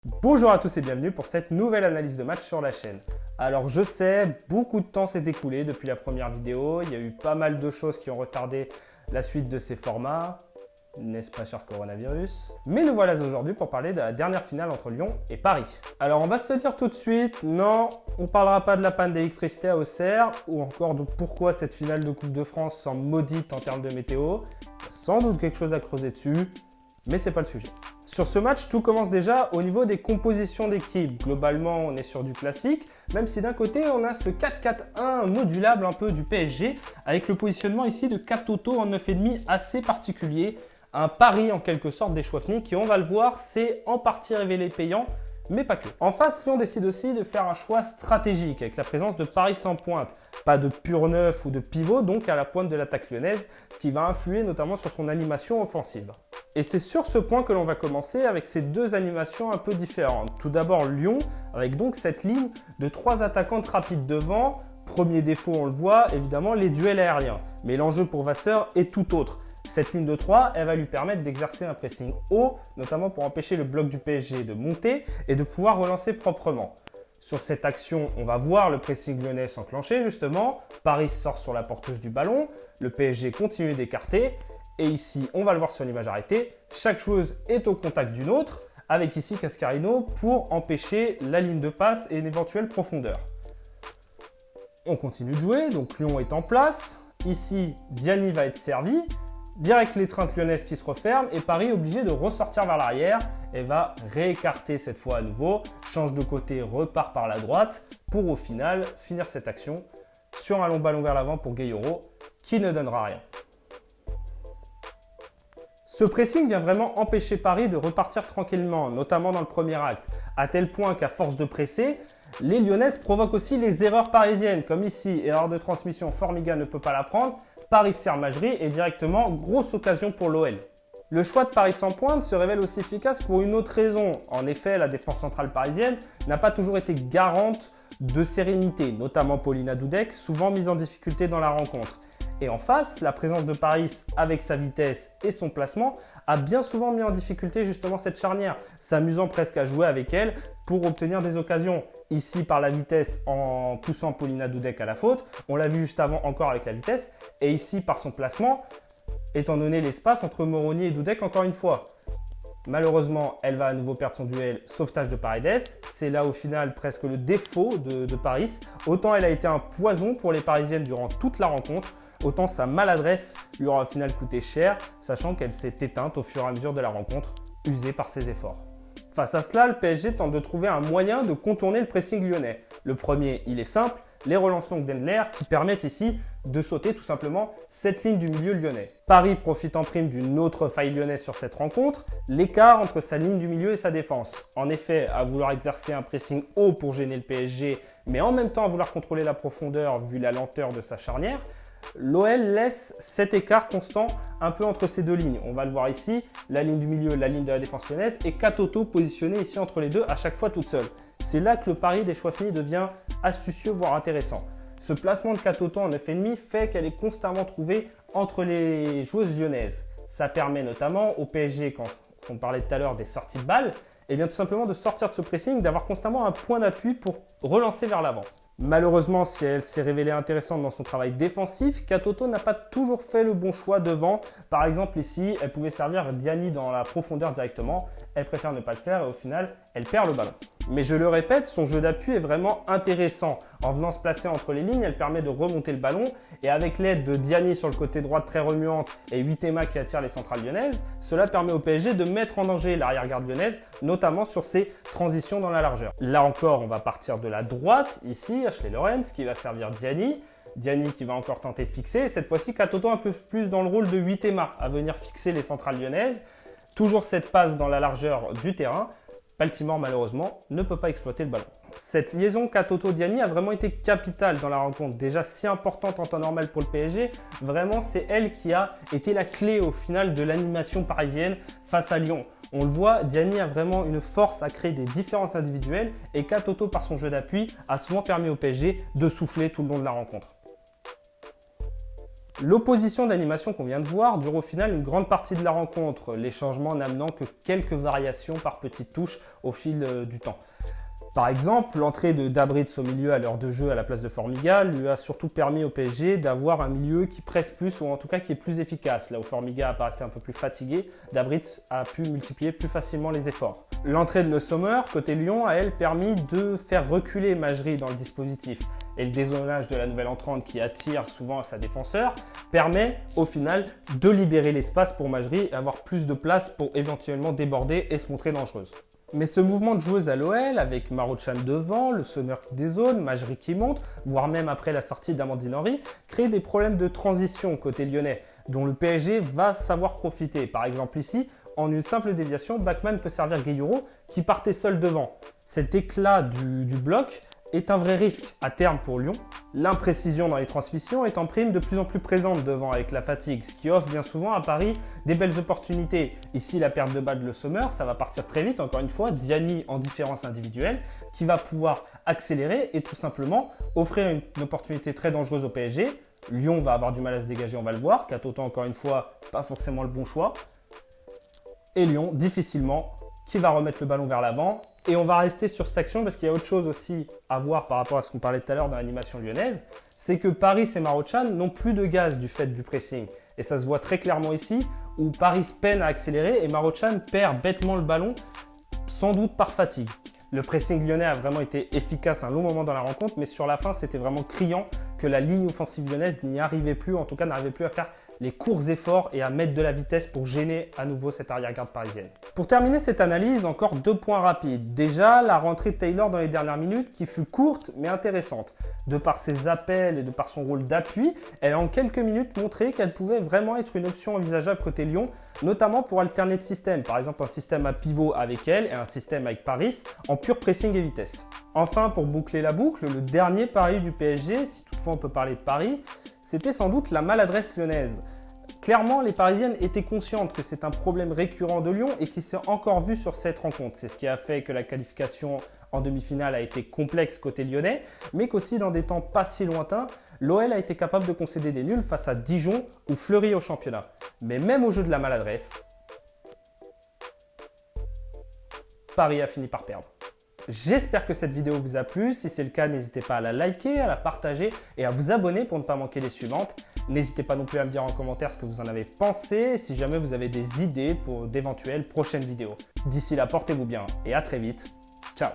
Bonjour à tous et bienvenue pour cette nouvelle analyse de match sur la chaîne. Alors je sais, beaucoup de temps s'est écoulé depuis la première vidéo, il y a eu pas mal de choses qui ont retardé la suite de ces formats, n'est-ce pas cher coronavirus? Mais nous voilà aujourd'hui pour parler de la dernière finale entre Lyon et Paris. Alors on va se le dire tout de suite, non, on ne parlera pas de la panne d'électricité à Auxerre ou encore de pourquoi cette finale de Coupe de France semble maudite en termes de météo. Il y a sans doute quelque chose à creuser dessus, mais c'est pas le sujet. Sur ce match, tout commence déjà au niveau des compositions d'équipe. Globalement, on est sur du classique, même si d'un côté, on a ce 4-4-1 modulable un peu du PSG, avec le positionnement ici de Katoto en 9,5 assez particulier. Un pari en quelque sorte des Chouafny qui, on va le voir, c'est en partie révélé payant, mais pas que. En face, Lyon décide aussi de faire un choix stratégique avec la présence de Paris sans pointe. Pas de pur neuf ou de pivot, donc à la pointe de l'attaque lyonnaise, ce qui va influer notamment sur son animation offensive. Et c'est sur ce point que l'on va commencer avec ces deux animations un peu différentes. Tout d'abord Lyon, avec donc cette ligne de 3 attaquantes rapides devant. Premier défaut, on le voit, évidemment, les duels aériens. Mais l'enjeu pour Vasseur est tout autre. Cette ligne de 3, elle va lui permettre d'exercer un pressing haut, notamment pour empêcher le bloc du PSG de monter et de pouvoir relancer proprement. Sur cette action, on va voir le pressing lyonnais s'enclencher justement. Paris sort sur la porteuse du ballon, le PSG continue d'écarter. Et ici, on va le voir sur l'image arrêtée, chaque joueuse est au contact d'une autre, avec ici Cascarino pour empêcher la ligne de passe et une éventuelle profondeur. On continue de jouer, donc Lyon est en place. Ici, Diani va être servi. Direct l'étreinte lyonnaise qui se referme et Paris obligé de ressortir vers l'arrière et va réécarter cette fois à nouveau, change de côté, repart par la droite pour au final finir cette action sur un long ballon vers l'avant pour Gueye qui ne donnera rien. Ce pressing vient vraiment empêcher Paris de repartir tranquillement, notamment dans le premier acte, à tel point qu'à force de presser, les Lyonnaises provoquent aussi les erreurs parisiennes, comme ici, erreur de transmission, Formiga ne peut pas la prendre, Paris sert Majri et directement, grosse occasion pour l'OL. Le choix de Paris sans pointe se révèle aussi efficace pour une autre raison. En effet, la défense centrale parisienne n'a pas toujours été garante de sérénité, notamment Paulina Dudek, souvent mise en difficulté dans la rencontre. Et en face, la présence de Paris avec sa vitesse et son placement a bien souvent mis en difficulté justement cette charnière, s'amusant presque à jouer avec elle pour obtenir des occasions. Ici par la vitesse en poussant Paulina Dudek à la faute, on l'a vu juste avant encore avec la vitesse, et ici par son placement, étant donné l'espace entre Moroni et Dudek encore une fois. Malheureusement, elle va à nouveau perdre son duel, sauvetage de Paredes. C'est là au final presque le défaut de Paris. Autant elle a été un poison pour les Parisiennes durant toute la rencontre, autant sa maladresse lui aura au final coûté cher, sachant qu'elle s'est éteinte au fur et à mesure de la rencontre, usée par ses efforts. Face à cela, le PSG tente de trouver un moyen de contourner le pressing lyonnais. Le premier, il est simple, les relances longues d'Endler qui permettent ici de sauter tout simplement cette ligne du milieu lyonnais. Paris profite en prime d'une autre faille lyonnaise sur cette rencontre, l'écart entre sa ligne du milieu et sa défense. En effet, à vouloir exercer un pressing haut pour gêner le PSG, mais en même temps à vouloir contrôler la profondeur vu la lenteur de sa charnière, l'OL laisse cet écart constant un peu entre ces deux lignes. On va le voir ici, la ligne du milieu, la ligne de la défense lyonnaise et Katoto positionné ici entre les deux à chaque fois toute seule. C'est là que le pari des Chouafny devient astucieux voire intéressant. Ce placement de Katoto en 9,5 fait qu'elle est constamment trouvée entre les joueuses lyonnaises. Ça permet notamment au PSG, quand on parlait tout à l'heure des sorties de balles, et bien tout simplement de sortir de ce pressing, d'avoir constamment un point d'appui pour relancer vers l'avant. Malheureusement, si elle s'est révélée intéressante dans son travail défensif, Katoto n'a pas toujours fait le bon choix devant. Par exemple ici, elle pouvait servir Diani dans la profondeur directement, elle préfère ne pas le faire et au final, elle perd le ballon. Mais je le répète, son jeu d'appui est vraiment intéressant. En venant se placer entre les lignes, elle permet de remonter le ballon et avec l'aide de Diani sur le côté droit très remuante et Huitema qui attire les centrales lyonnaises, cela permet au PSG de mettre en danger l'arrière-garde lyonnaise, notamment sur ses transitions dans la largeur. Là encore, on va partir de la droite, ici, Ashley Lorenz qui va servir Diani. Diani qui va encore tenter de fixer, et cette fois-ci Katoto un peu plus dans le rôle de Huitema à venir fixer les centrales lyonnaises. Toujours cette passe dans la largeur du terrain. Baltimore, malheureusement, ne peut pas exploiter le ballon. Cette liaison Katoto-Diani a vraiment été capitale dans la rencontre, déjà si importante en temps normal pour le PSG. Vraiment, c'est elle qui a été la clé au final de l'animation parisienne face à Lyon. On le voit, Diani a vraiment une force à créer des différences individuelles et Katoto, par son jeu d'appui, a souvent permis au PSG de souffler tout le long de la rencontre. L'opposition d'animation qu'on vient de voir dure au final une grande partie de la rencontre, les changements n'amenant que quelques variations par petites touches au fil du temps. Par exemple, l'entrée de Dabritz au milieu à l'heure de jeu à la place de Formiga lui a surtout permis au PSG d'avoir un milieu qui presse plus ou en tout cas qui est plus efficace. Là où Formiga apparaissait un peu plus fatigué, Dabritz a pu multiplier plus facilement les efforts. L'entrée de Le Sommer côté Lyon a elle permis de faire reculer Majri dans le dispositif. Et le dézonage de la nouvelle entrante qui attire souvent sa défenseur permet au final de libérer l'espace pour Majri et avoir plus de place pour éventuellement déborder et se montrer dangereuse. Mais ce mouvement de joueuse à l'OL, avec Marochan devant, le Sommer qui dézone, Majri qui monte, voire même après la sortie d'Amandine Henry, crée des problèmes de transition côté lyonnais, dont le PSG va savoir profiter. Par exemple ici, en une simple déviation, Bachmann peut servir Gueyouro qui partait seul devant. Cet éclat du bloc est un vrai risque à terme pour Lyon. L'imprécision dans les transmissions est en prime de plus en plus présente devant avec la fatigue, ce qui offre bien souvent à Paris des belles opportunités. Ici, la perte de balle de Le Sommer, ça va partir très vite, encore une fois, Diani en différence individuelle, qui va pouvoir accélérer et tout simplement offrir une opportunité très dangereuse au PSG. Lyon va avoir du mal à se dégager, on va le voir. Katoto, encore une fois, pas forcément le bon choix. Et Lyon, difficilement, qui va remettre le ballon vers l'avant. Et on va rester sur cette action parce qu'il y a autre chose aussi à voir par rapport à ce qu'on parlait tout à l'heure dans l'animation lyonnaise. C'est que Paris et Marochan n'ont plus de gaz du fait du pressing. Et ça se voit très clairement ici où Paris peine à accélérer et Marochan perd bêtement le ballon, sans doute par fatigue. Le pressing lyonnais a vraiment été efficace un long moment dans la rencontre, mais sur la fin, c'était vraiment criant que la ligne offensive lyonnaise n'y arrivait plus, en tout cas n'arrivait plus à faire les courts efforts et à mettre de la vitesse pour gêner à nouveau cette arrière-garde parisienne. Pour terminer cette analyse, encore 2 points rapides. Déjà, la rentrée de Taylor dans les dernières minutes qui fut courte mais intéressante. De par ses appels et de par son rôle d'appui, elle a en quelques minutes montré qu'elle pouvait vraiment être une option envisageable côté Lyon, notamment pour alterner de système. Par exemple, un système à pivot avec elle et un système avec Paris en pur pressing et vitesse. Enfin, pour boucler la boucle, le dernier pari du PSG, si toutefois on peut parler de Paris, c'était sans doute la maladresse lyonnaise. Clairement, les Parisiennes étaient conscientes que c'est un problème récurrent de Lyon et qui s'est encore vu sur cette rencontre. C'est ce qui a fait que la qualification en demi-finale a été complexe côté lyonnais, mais qu'aussi dans des temps pas si lointains, l'OL a été capable de concéder des nuls face à Dijon ou Fleury au championnat. Mais même au jeu de la maladresse, Paris a fini par perdre. J'espère que cette vidéo vous a plu. Si c'est le cas, n'hésitez pas à la liker, à la partager et à vous abonner pour ne pas manquer les suivantes. N'hésitez pas non plus à me dire en commentaire ce que vous en avez pensé, si jamais vous avez des idées pour d'éventuelles prochaines vidéos. D'ici là, portez-vous bien et à très vite. Ciao!